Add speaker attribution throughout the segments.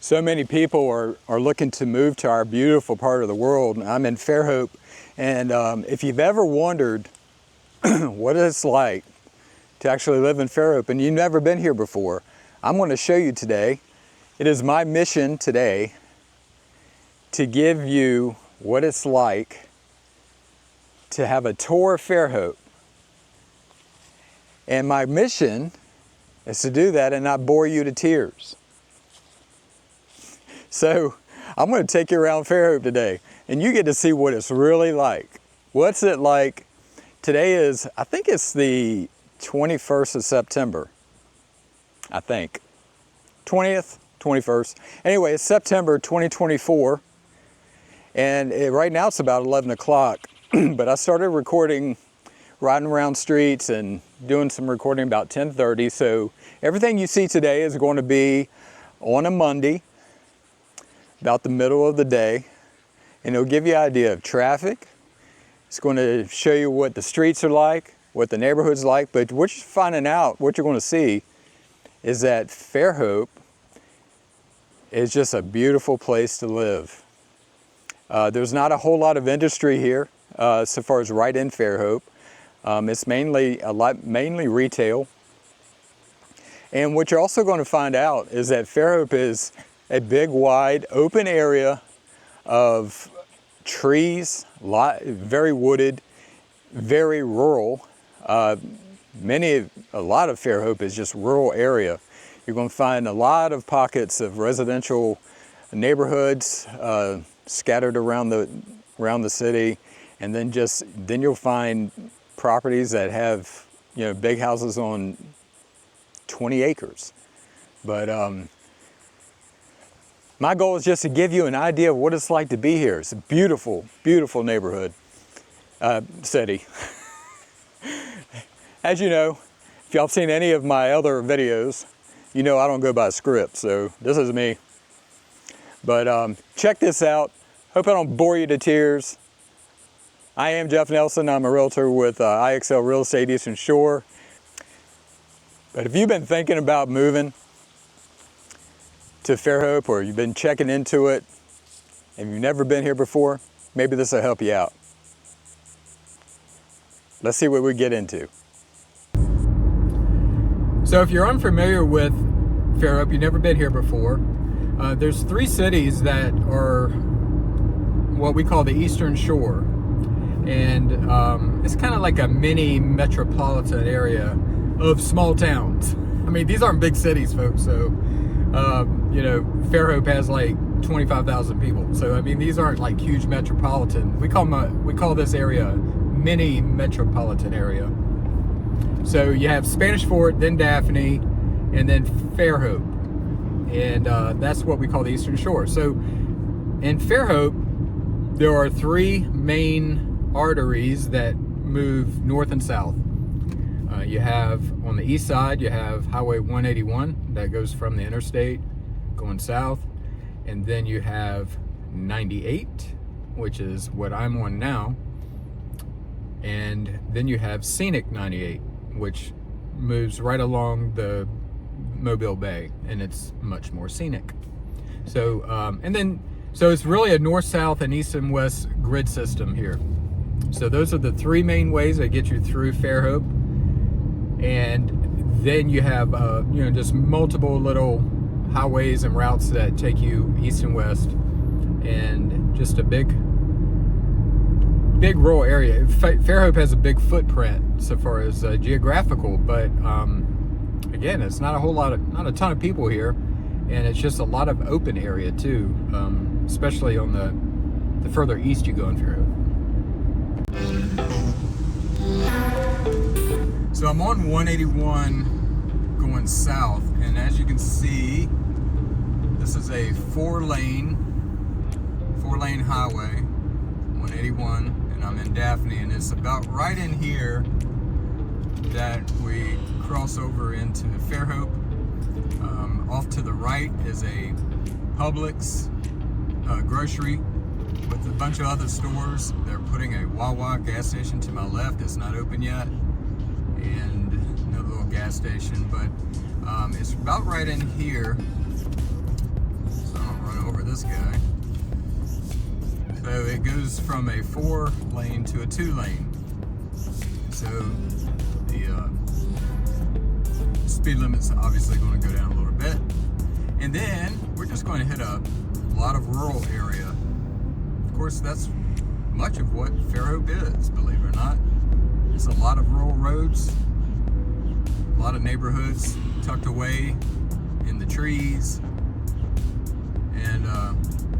Speaker 1: So many people are looking to move to our beautiful part of the world. I'm in Fairhope, and if you've ever wondered what it's like to actually live in Fairhope and you've never been here before, I'm going to show you today. It is my mission today to give you what it's like to have a tour of Fairhope. And my mission is to do that and not bore you to tears. So I'm going to take you around Fairhope today, and you get to see what it's really like. What's it like? Today is, I think it's the 21st of September. I think. 20th, 21st. Anyway, it's September 2024, and right now it's about 11 o'clock, but I started recording, riding around streets and doing some recording about 10:30, so everything you see today is going to be on a Monday, about the middle of the day, and it'll give you an idea of traffic. It's going to show you what the streets are like, what the neighborhood's like, but what you're finding out, what you're going to see, is that Fairhope is just a beautiful place to live. There's not a whole lot of industry here, so far as right in Fairhope. It's mainly retail. And what you're also going to find out is that Fairhope is a big, wide, open area of trees, very wooded, very rural. A lot of Fairhope is just rural area. You're going to find a lot of pockets of residential neighborhoods scattered around the city, and then you'll find properties that have, you know, big houses on 20 acres. But my goal is just to give you an idea of what it's like to be here. It's a beautiful, beautiful neighborhood, city. As you know, if y'all have seen any of my other videos, you know I don't go by script, so this is me. But check this out. Hope I don't bore you to tears. I am Jeff Nelson. I'm a realtor with IXL Real Estate Eastern Shore. But if you've been thinking about moving to Fairhope, or you've been checking into it and you've never been here before, maybe this will help you out. Let's see what we get into. So if you're unfamiliar with Fairhope, you've never been here before, there's three cities that are what we call the Eastern Shore. And it's kind of like a mini metropolitan area of small towns. I mean, these aren't big cities, folks, so you know, Fairhope has like 25,000 people. So I mean, these aren't like huge metropolitan. We call this area mini metropolitan area. So you have Spanish Fort, then Daphne, and then Fairhope, and that's what we call the Eastern Shore. So in Fairhope, there are three main arteries that move north and south. You have on the east side, you have Highway 181 that goes from the interstate going south, and then you have 98, which is what I'm on now, and then you have Scenic 98, which moves right along the Mobile Bay, and it's much more scenic. So so it's really a north, south, and east and west grid system here. So those are the three main ways that get you through Fairhope. And then you have, you know, just multiple little highways and routes that take you east and west, and just a big rural area. Fairhope has a big footprint so far as geographical, but again, it's not a ton of people here, and it's just a lot of open area too, especially on the further east you go in Fairhope. So I'm on 181 going south, and as you can see, this is a four-lane highway, 181, and I'm in Daphne, and it's about right in here that we cross over into Fairhope. Off to the right is a Publix grocery with a bunch of other stores. They're putting a Wawa gas station to my left. It's not open yet, and another little gas station, but it's about right in here. So this guy. So it goes from a 4-lane to a 2-lane. So the speed limit's obviously going to go down a little bit. And then we're just going to hit a lot of rural area. Of course, that's much of what Fairhope is, believe it or not. It's a lot of rural roads, a lot of neighborhoods tucked away in the trees, and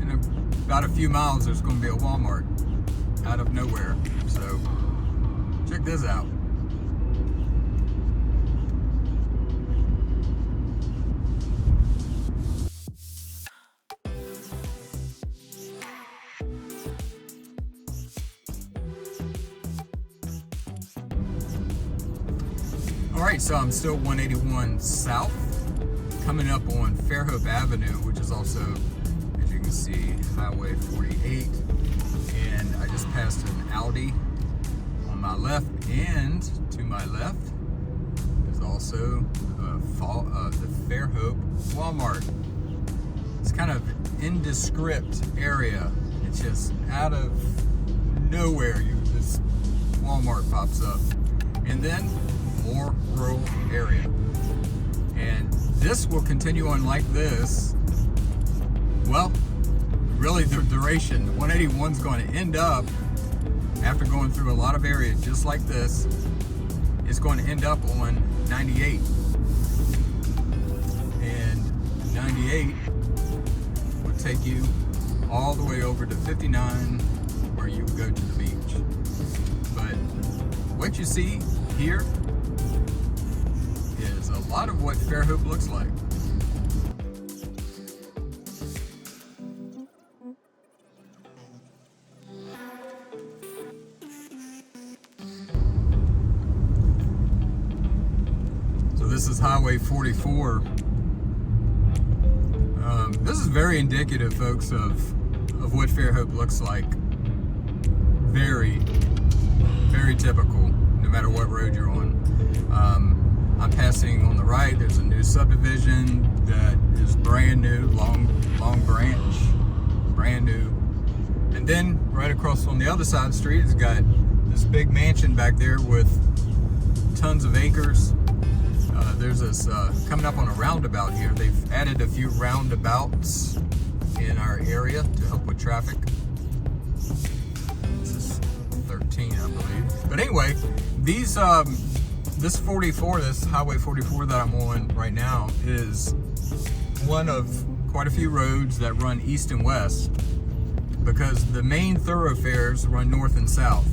Speaker 1: in about a few miles there's going to be a Walmart out of nowhere. So check this out. Alright, so I'm still 181 South, coming up on Fairhope Avenue, which is also, as you can see, Highway 48. And I just passed an Audi on my left, and to my left is also the Fairhope Walmart. It's kind of indescript area. It's just out of nowhere, this Walmart pops up. And then more rural area. And this will continue on like this. Well, really the duration, 181 is going to end up, after going through a lot of areas just like this, it's going to end up on 98. And 98 will take you all the way over to 59, where you go to the beach. But what you see here is a lot of what Fairhope looks like. So this is Highway 44. This is very indicative, folks, of what Fairhope looks like. Very, very typical, no matter what road you're on. I'm passing on the right. There's a new subdivision that is brand new, long branch, brand new. And then right across on the other side of the street, it's got this big mansion back there with tons of acres. There's this coming up on a roundabout here. They've added a few roundabouts in our area to help with traffic. This is 13, I believe. But anyway, these this 44, this Highway 44 that I'm on right now, is one of quite a few roads that run east and west, because the main thoroughfares run north and south,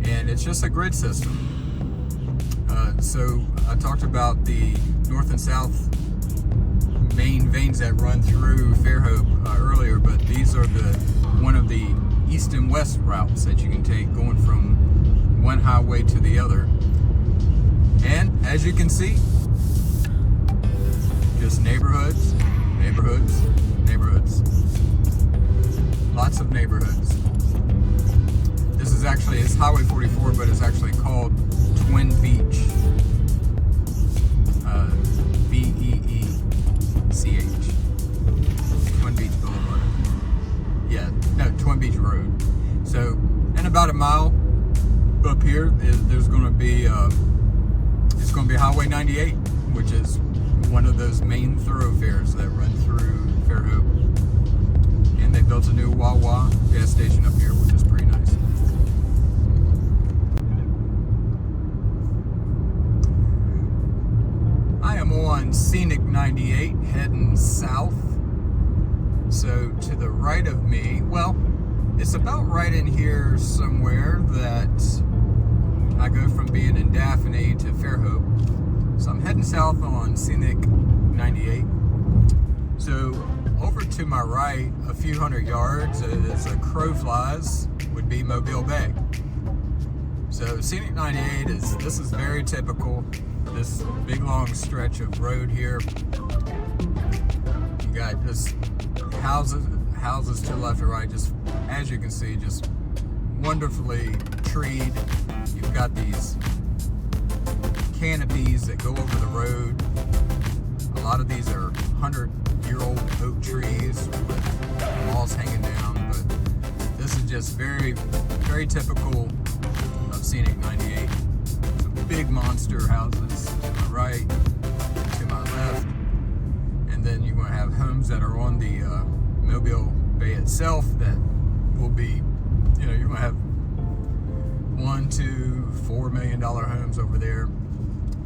Speaker 1: and it's just a grid system. So I talked about the north and south main veins that run through Fairhope earlier, but these are one of the east and west routes that you can take going from one highway to the other. And as you can see, just neighborhoods, neighborhoods, neighborhoods. Lots of neighborhoods. This is actually, it's Highway 44, but it's actually called Twin Beach. B-E-E-C-H. Twin Beach Boulevard. Yeah, no, Twin Beach Road. So, in about a mile up here, there's going to be, it's going to be Highway 98, which is one of those main thoroughfares that run through Fairhope. And they built a new Wawa gas station up here, which is pretty nice. I am on Scenic 98 heading south. So to the right of me, well, it's about right in here somewhere that I go from being in Daphne to Fairhope. So I'm heading south on Scenic 98. So over to my right, a few hundred yards, as a crow flies, would be Mobile Bay. So Scenic 98 this is very typical. This big long stretch of road here. You got just houses to the left and right, just as you can see, just wonderfully treed. You've got these canopies that go over the road. A lot of these are 100-year-old oak trees with walls hanging down, but this is just very, very typical of Scenic 98. Some big monster houses to my right, to my left, and then you're going to have homes that are on the Mobile Bay itself that will be, you're going to have $1, $2, $4 million homes over there.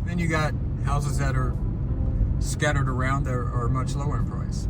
Speaker 1: Then you got houses that are scattered around that are much lower in price.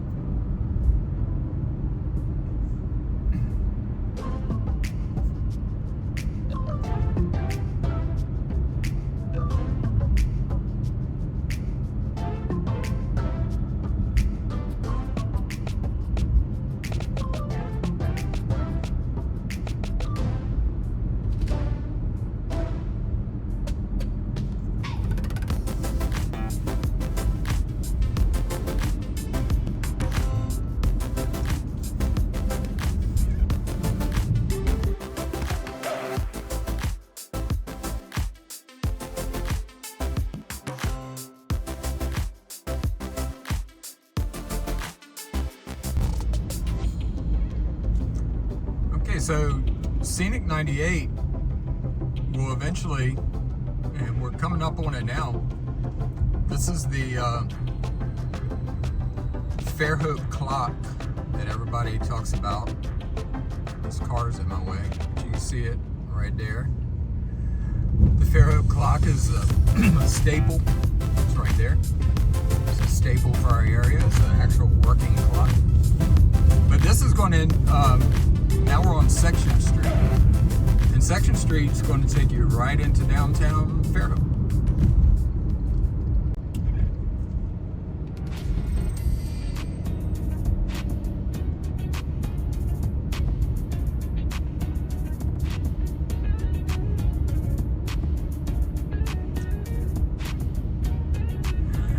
Speaker 1: So Scenic 98 will eventually, and we're coming up on it now, this is the Fairhope clock that everybody talks about. This car's in my way, but you can see it right there. The Fairhope clock is a staple. It's right there. It's a staple for our area. It's an actual working clock. But this is going to now we're on Section Street, and Section Street is going to take you right into downtown Fairhope.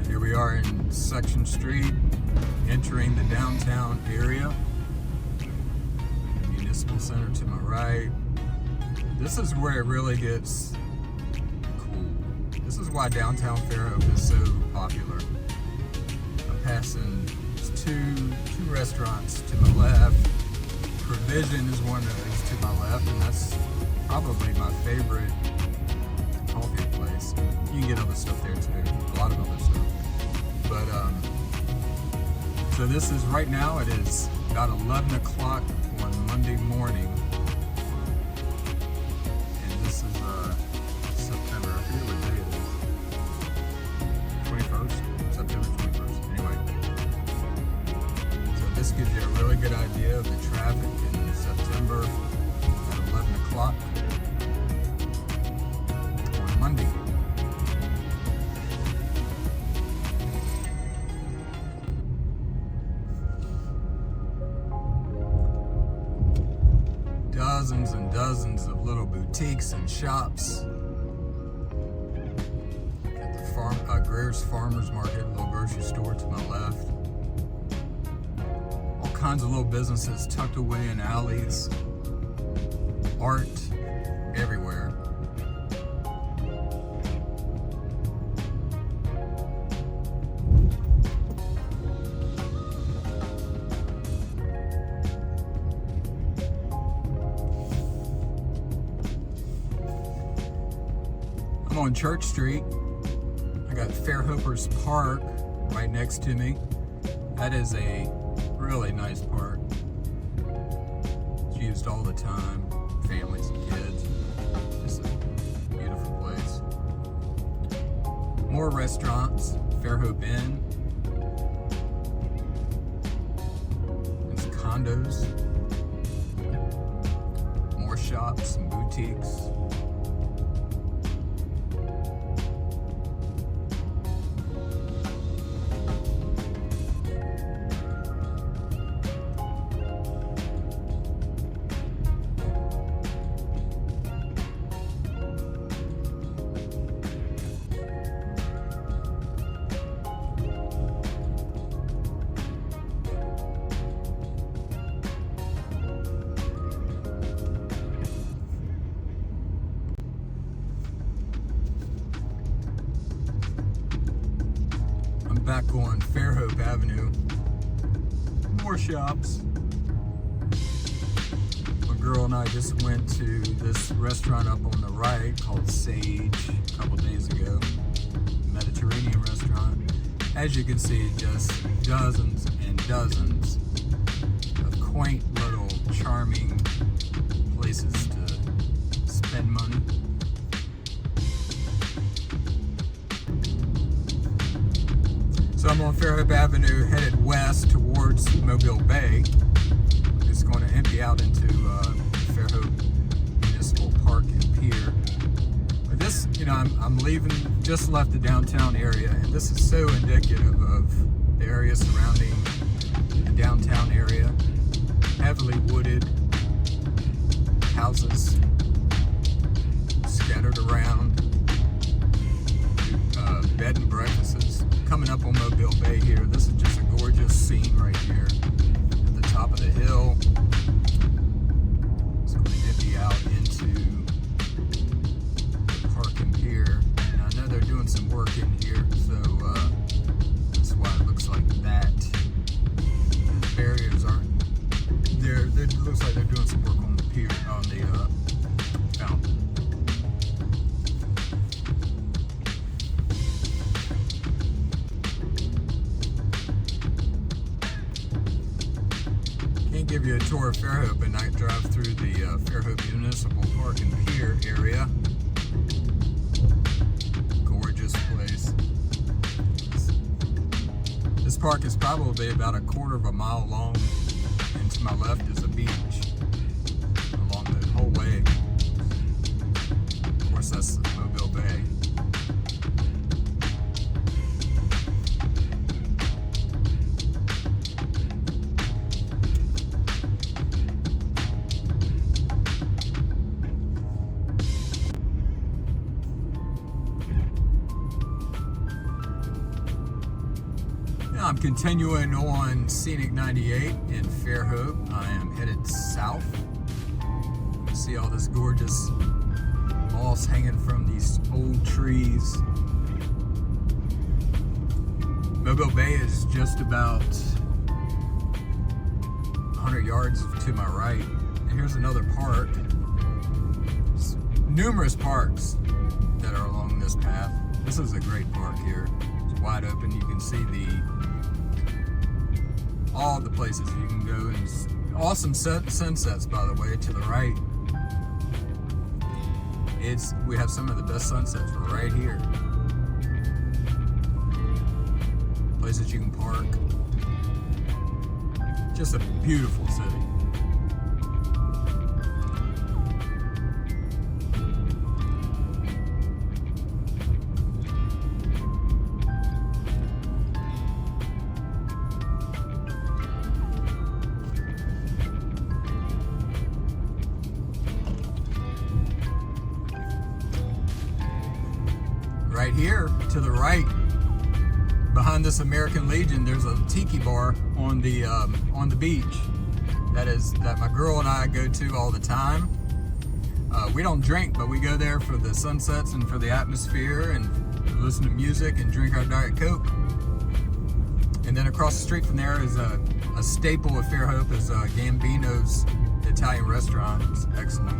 Speaker 1: Here we are in Section Street, entering the downtown area. Center to my right. This is where it really gets cool. This is why downtown Fairhope is so popular. I'm passing two restaurants to my left. Provision is one that is to my left, and that's probably my favorite coffee place. You can get other stuff there too, a lot of other stuff. But so this is right now. It is about 11 o'clock on Monday morning, and this is September, I forget what day it is, 21st, September 21st, anyway. So this gives you a really good idea of the traffic in September at 11 o'clock on Monday. Dozens and dozens of little boutiques and shops. At the Greer's Farmers Market, little grocery store to my left. All kinds of little businesses tucked away in alleys. Art everywhere. On Church Street, I got Fairhope's Park right next to me. That is a really nice park. It's used all the time, families and kids. Just a beautiful place. More restaurants, Fairhope Inn. There's condos. More shops and boutiques. Back on Fairhope Avenue, more shops, girl and I just went to this restaurant up on the right called Sage a couple days ago. Mediterranean restaurant. As you can see, just dozens and dozens of quaint little charming places to spend money. So I'm on Fairhope Avenue headed west towards Mobile Bay. It's going to empty out into Fairhope Municipal Park and Pier. But this, I'm leaving, just left the downtown area, and this is so indicative of the area surrounding the downtown area. Heavily wooded houses scattered around, bed and breakfasts. Coming up on Mobile Bay here, this is just a gorgeous scene right here at the top of the hill. It's going to empty out into the park and pier. And I know they're doing some work in here, so that's why it looks like that. The barriers aren't there. It looks like they're doing some work on the pier, on the fountain. Give you a tour of Fairhope and night drive through the Fairhope Municipal Park and Pier area. Gorgeous place. This park is probably about a quarter of a mile long, and to my left is a beach along the whole way. Of course, that's Mobile Bay. I'm continuing on Scenic 98 in Fairhope. I am headed south. You see all this gorgeous moss hanging from these old trees. Mobile Bay is just about 100 yards to my right. And here's another park. There's numerous parks that are along this path. This is a great park here. It's wide open. You can see all the places you can go, and awesome sunsets, by the way, to the right. We have some of the best sunsets right here. Places you can park. Just a beautiful city. Right here to the right, behind this American Legion, there's a tiki bar on the beach. That my girl and I go to all the time. We don't drink, but we go there for the sunsets and for the atmosphere and listen to music and drink our Diet Coke. And then across the street from there is a staple of Fairhope is Gambino's Italian restaurant. It's excellent.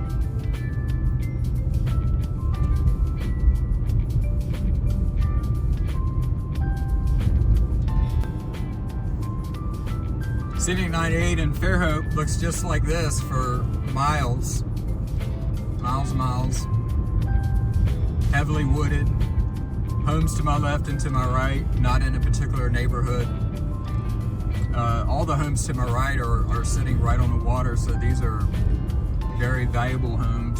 Speaker 1: Scenic 98 in Fairhope looks just like this for miles. Miles. Heavily wooded. Homes to my left and to my right, not in a particular neighborhood. All the homes to my right are sitting right on the water, so these are very valuable homes.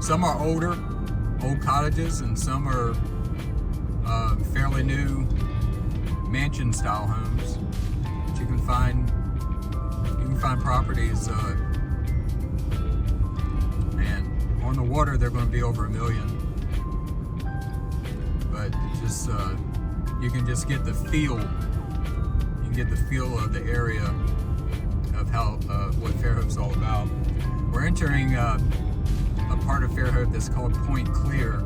Speaker 1: Some are older, old cottages, and some are fairly new mansion-style homes. But you can find properties, and on the water they're going to be over $1 million. But just you can just get the feel. You can get the feel of the area of how what Fairhope's all about. We're entering a part of Fairhope that's called Point Clear.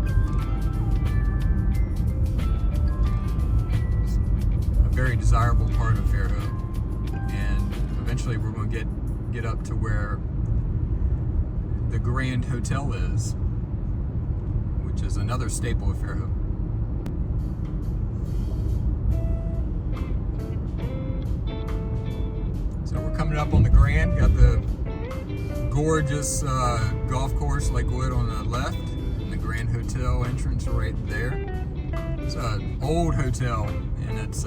Speaker 1: It's a very desirable part of Fairhope, and eventually we're going to get up to where the Grand Hotel is, which is another staple of Fairhope. So we're coming up on the Grand, got the gorgeous golf course, Lakewood on the left, and the Grand Hotel entrance right there. It's an old hotel, and it's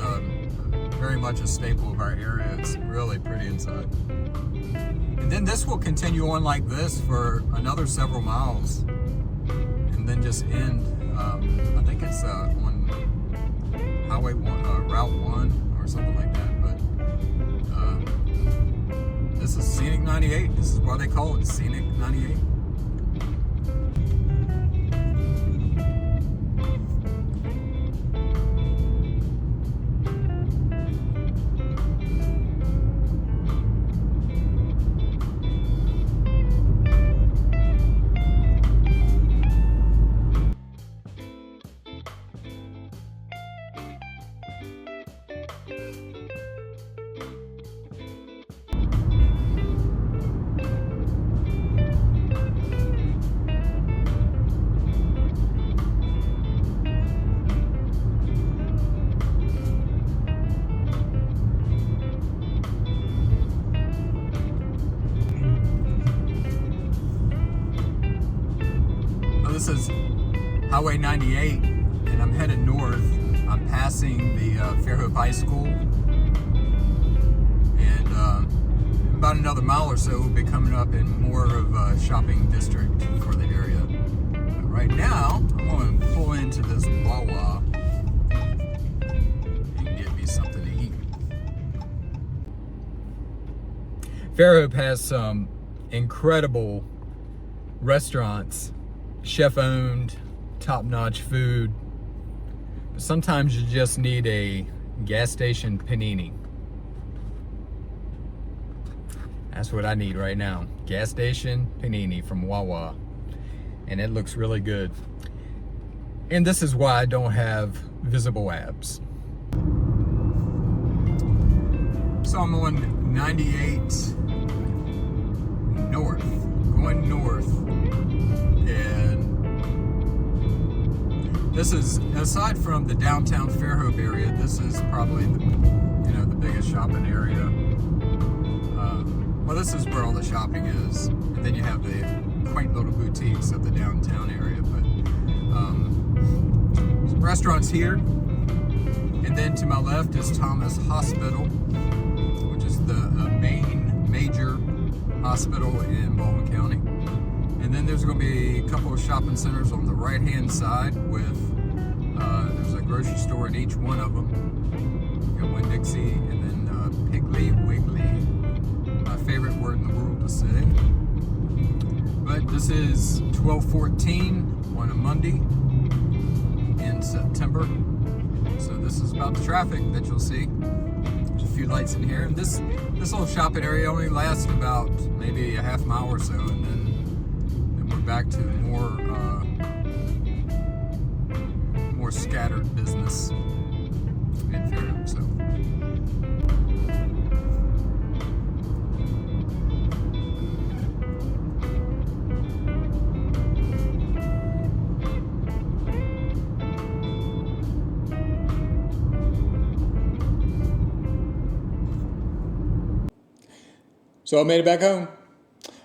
Speaker 1: very much a staple of our area. It's really pretty inside. And then this will continue on like this for another several miles, and then just end, I think it's on Highway 1, Route 1 or something like that, but this is Scenic 98. This is why they call it Scenic 98. This is Highway 98, and I'm headed north. I'm passing the Fairhope High School, and about another mile or so we'll be coming up in more of a shopping district for the area. But right now, I'm going to pull into this Wawa and get me something to eat. Fairhope has some incredible restaurants, chef-owned, top-notch food. But sometimes you just need a gas station panini. That's what I need right now. Gas station panini from Wawa. And it looks really good. And this is why I don't have visible abs. So I'm on 98 north, going north. And this is, aside from the downtown Fairhope area, this is probably the biggest shopping area. Well, this is where all the shopping is, and then you have the quaint little boutiques of the downtown area. But some restaurants here, and then to my left is Thomas Hospital, which is the main major hospital in Baldwin County. And then there's going to be a couple of shopping centers on the right-hand side with, there's a grocery store in each one of them. You got Winn-Dixie, and then Piggly Wiggly. My favorite word in the world to say. But this is 12/14 on a Monday in September. So this is about the traffic that you'll see. There's a few lights in here. And this little shopping area only lasts about maybe a half mile or so, and then we're back to more scattered business in Fairhope. So I made it back home.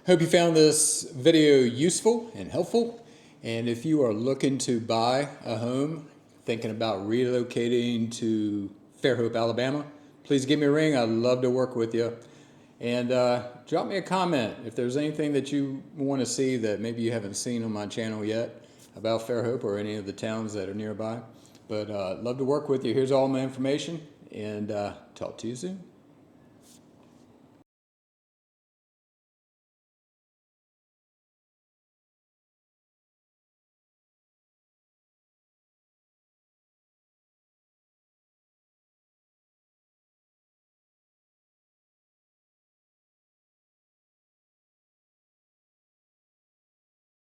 Speaker 1: Hope you found this video useful and helpful. And if you are looking to buy a home, thinking about relocating to Fairhope, Alabama, please give me a ring. I'd love to work with you. And drop me a comment if there's anything that you want to see that maybe you haven't seen on my channel yet about Fairhope or any of the towns that are nearby. But love to work with you. Here's all my information, and talk to you soon.